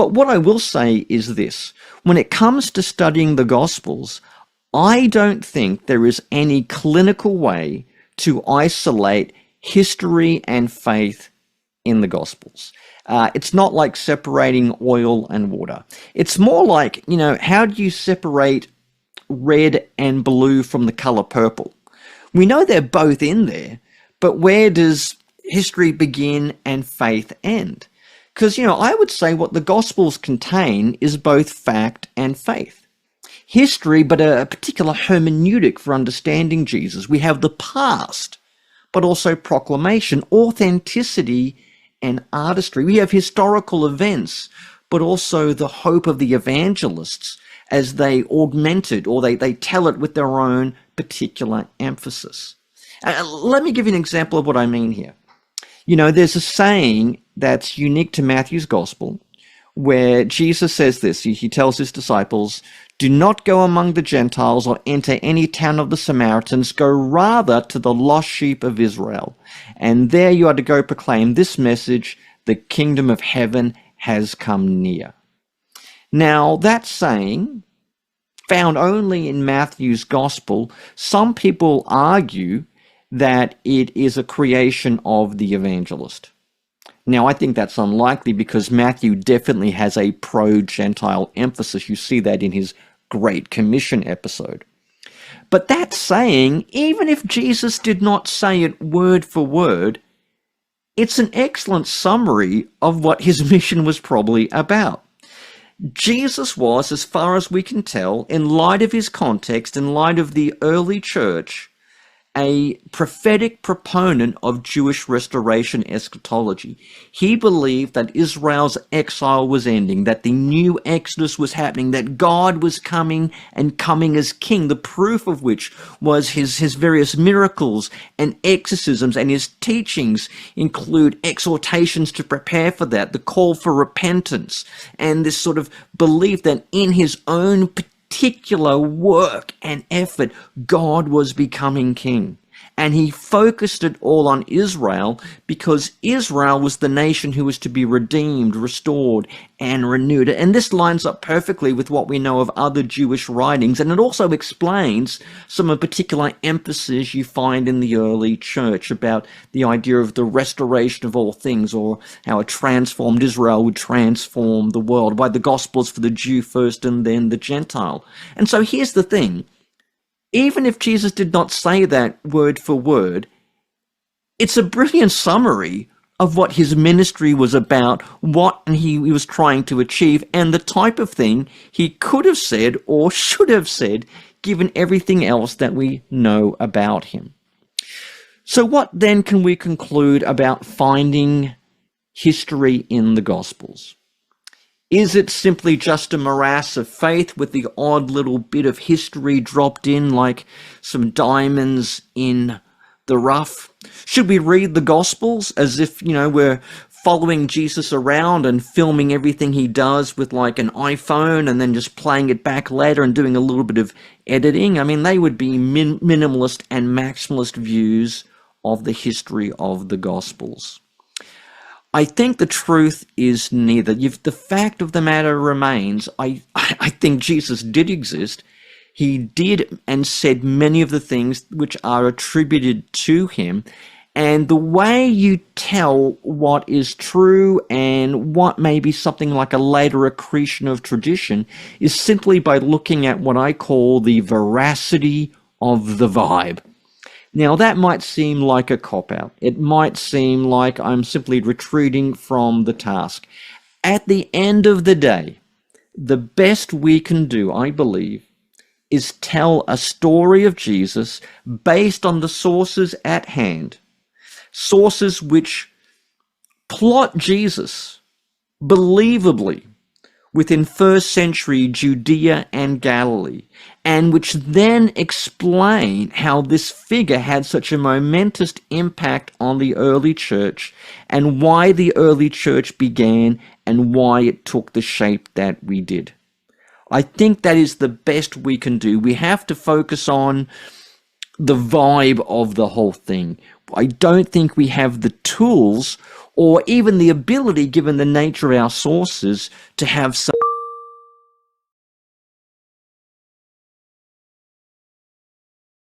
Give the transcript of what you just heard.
But what I will say is this. When it comes to studying the Gospels, I don't think there is any clinical way to isolate history and faith in the Gospels. It's not like separating oil and water. It's more like, how do you separate red and blue from the color purple? We know they're both in there, but where does history begin and faith end? Because, I would say what the Gospels contain is both fact and faith. History, but a particular hermeneutic for understanding Jesus. We have the past, but also proclamation, authenticity, and artistry. We have historical events, but also the hope of the evangelists as they augment it, or they tell it with their own particular emphasis. Let me give you an example of what I mean here. There's a saying that's unique to Matthew's gospel where Jesus says this. He tells his disciples, "Do not go among the Gentiles or enter any town of the Samaritans. Go rather to the lost sheep of Israel. And there you are to go proclaim this message, the kingdom of heaven has come near." Now, that saying, found only in Matthew's gospel, some people argue that it is a creation of the evangelist. Now, I think that's unlikely because Matthew definitely has a pro-Gentile emphasis. You see that in his Great Commission episode. But that saying, even if Jesus did not say it word for word, it's an excellent summary of what his mission was probably about. Jesus was, as far as we can tell, in light of his context, in light of the early church, a prophetic proponent of Jewish restoration eschatology. He believed that Israel's exile was ending, that the new Exodus was happening, that God was coming and coming as king, the proof of which was his various miracles and exorcisms, and his teachings include exhortations to prepare for that, the call for repentance, and this sort of belief that in his own particular work and effort, God was becoming king. And he focused it all on Israel because Israel was the nation who was to be redeemed, restored, and renewed. And this lines up perfectly with what we know of other Jewish writings. And it also explains some of the particular emphasis you find in the early church about the idea of the restoration of all things, or how a transformed Israel would transform the world, by the Gospels for the Jew first and then the Gentile. And so here's the thing. Even if Jesus did not say that word for word, it's a brilliant summary of what his ministry was about, what he was trying to achieve, and the type of thing he could have said or should have said, given everything else that we know about him. So what then can we conclude about finding history in the Gospels? Is it simply just a morass of faith with the odd little bit of history dropped in like some diamonds in the rough? Should we read the Gospels as if, we're following Jesus around and filming everything he does with like an iPhone and then just playing it back later and doing a little bit of editing? I mean, they would be minimalist and maximalist views of the history of the Gospels. I think the truth is neither. The fact of the matter remains, I think Jesus did exist. He did and said many of the things which are attributed to him. And the way you tell what is true and what may be something like a later accretion of tradition is simply by looking at what I call the veracity of the vibe. Now, that might seem like a cop-out. It might seem like I'm simply retreating from the task. At the end of the day, the best we can do, I believe, is tell a story of Jesus based on the sources at hand, sources which plot Jesus believably within first century Judea and Galilee, and which then explain how this figure had such a momentous impact on the early church, and why the early church began, and why it took the shape that we did. I think that is the best we can do. We have to focus on the vibe of the whole thing. I don't think we have the tools or even the ability, given the nature of our sources, to have some